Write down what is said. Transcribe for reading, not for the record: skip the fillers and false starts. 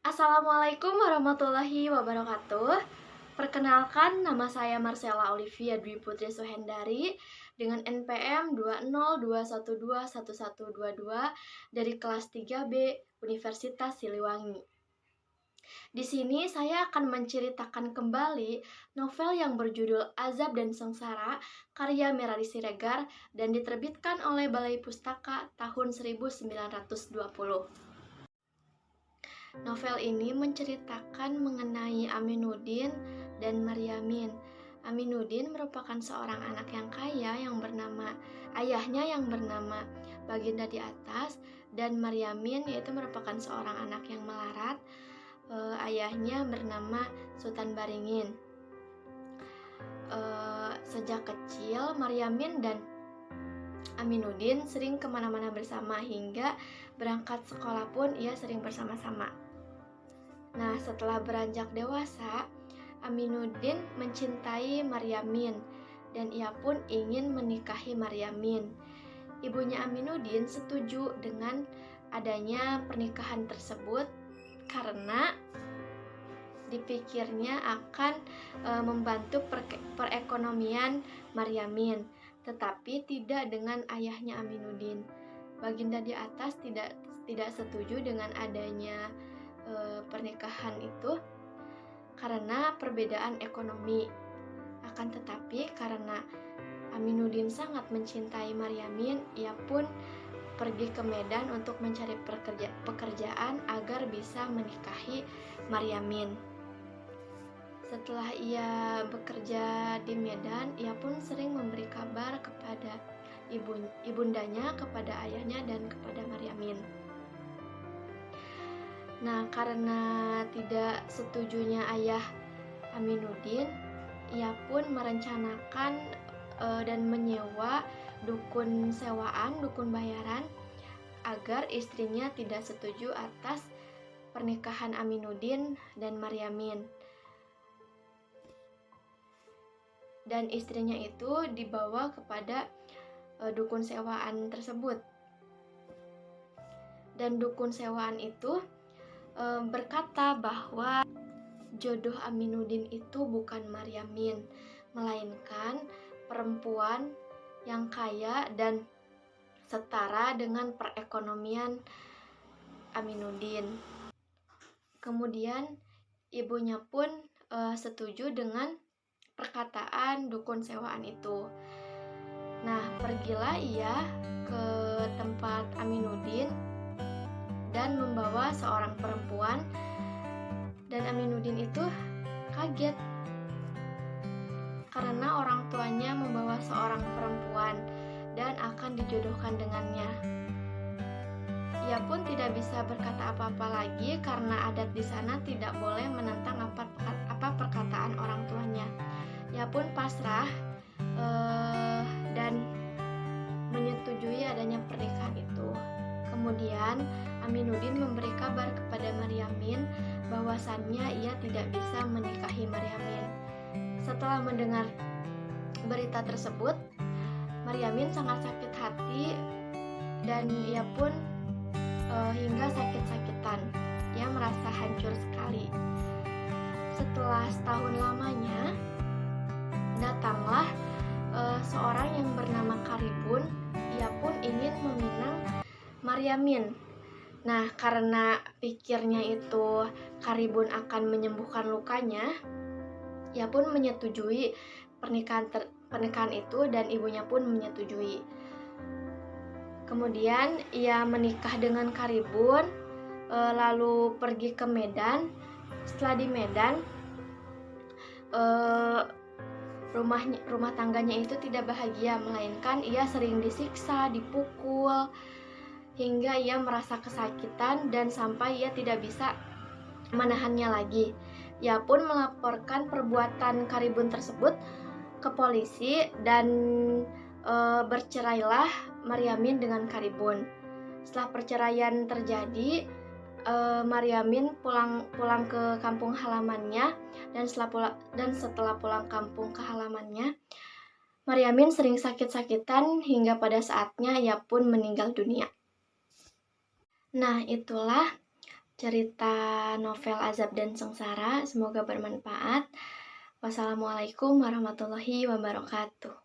Assalamualaikum warahmatullahi wabarakatuh. Perkenalkan, nama saya Marcella Olivia Dwi Putri Suhendari dengan NPM 202121122 dari kelas 3B Universitas Siliwangi. Di sini saya akan menceritakan kembali novel yang berjudul Azab dan Sengsara karya Merari Siregar dan diterbitkan oleh Balai Pustaka tahun 1920. Novel ini menceritakan mengenai Aminuddin dan Maryamin. Aminuddin merupakan seorang anak yang kaya ayahnya yang bernama Baginda di Atas, dan Maryamin yaitu merupakan seorang anak yang melarat. Ayahnya bernama Sultan Baringin. Sejak kecil Maryamin dan Aminuddin sering kemana-mana bersama, hingga berangkat sekolah pun ia sering bersama-sama. Nah, setelah beranjak dewasa, Aminuddin mencintai Maryamin dan ia pun ingin menikahi Maryamin. Ibunya Aminuddin setuju dengan adanya pernikahan tersebut karena dipikirnya akan membantu perekonomian Maryamin, tetapi tidak dengan ayahnya Aminuddin. Baginda di Atas tidak setuju dengan adanya pernikahan itu karena perbedaan ekonomi. Akan tetapi karena Aminuddin sangat mencintai Maryamin, ia pun pergi ke Medan untuk mencari pekerjaan agar bisa menikahi Maryamin. Setelah ia bekerja di Medan, ia pun sering memberi kabar kepada ibundanya, kepada ayahnya, dan kepada Maryamin. Nah, karena tidak setujunya ayah Aminuddin, ia pun merencanakan dan menyewa dukun sewaan, dukun bayaran, agar istrinya tidak setuju atas pernikahan Aminuddin dan Maryamin. Dan istrinya itu dibawa kepada dukun sewaan tersebut. Dan dukun sewaan itu berkata bahwa jodoh Aminuddin itu bukan Maryamin, melainkan perempuan yang kaya dan setara dengan perekonomian Aminuddin. Kemudian ibunya pun setuju dengan perkataan dukun sewaan itu. Nah, pergilah ia ke tempat Aminuddin dan membawa seorang perempuan, dan Aminuddin itu kaget karena orang tuanya membawa seorang perempuan dan akan dijodohkan dengannya. Ia pun tidak bisa berkata apa-apa lagi karena adat di sana tidak boleh menentang apa perkataan orang tuanya. Ia pun pasrah dan menyetujui adanya pernikahan itu. Kemudian Aminuddin memberi kabar kepada Maryamin bahwasannya ia tidak bisa menikahi Maryamin. Setelah mendengar berita tersebut, Maryamin sangat sakit hati dan ia pun hingga sakit-sakitan. Ia merasa hancur sekali. Setelah setahun lamanya, datanglah seorang yang bernama Karibun. Ia pun ingin meminang Maryamin. Nah, karena pikirnya itu Karibun akan menyembuhkan lukanya, ia pun menyetujui pernikahan itu dan ibunya pun menyetujui. Kemudian ia menikah dengan Karibun, lalu pergi ke Medan. Setelah di Medan, rumah tangganya itu tidak bahagia, melainkan ia sering disiksa, dipukul, hingga ia merasa kesakitan dan sampai ia tidak bisa menahannya lagi. Ia pun melaporkan perbuatan Karibun tersebut ke polisi dan bercerailah Maryamin dengan Karibun. Setelah perceraian terjadi, Maryamin pulang ke kampung halamannya, dan setelah pulang kampung ke halamannya, Maryamin sering sakit-sakitan hingga pada saatnya ia pun meninggal dunia. Nah, itulah cerita novel Azab dan Sengsara. Semoga bermanfaat. Wassalamualaikum warahmatullahi wabarakatuh.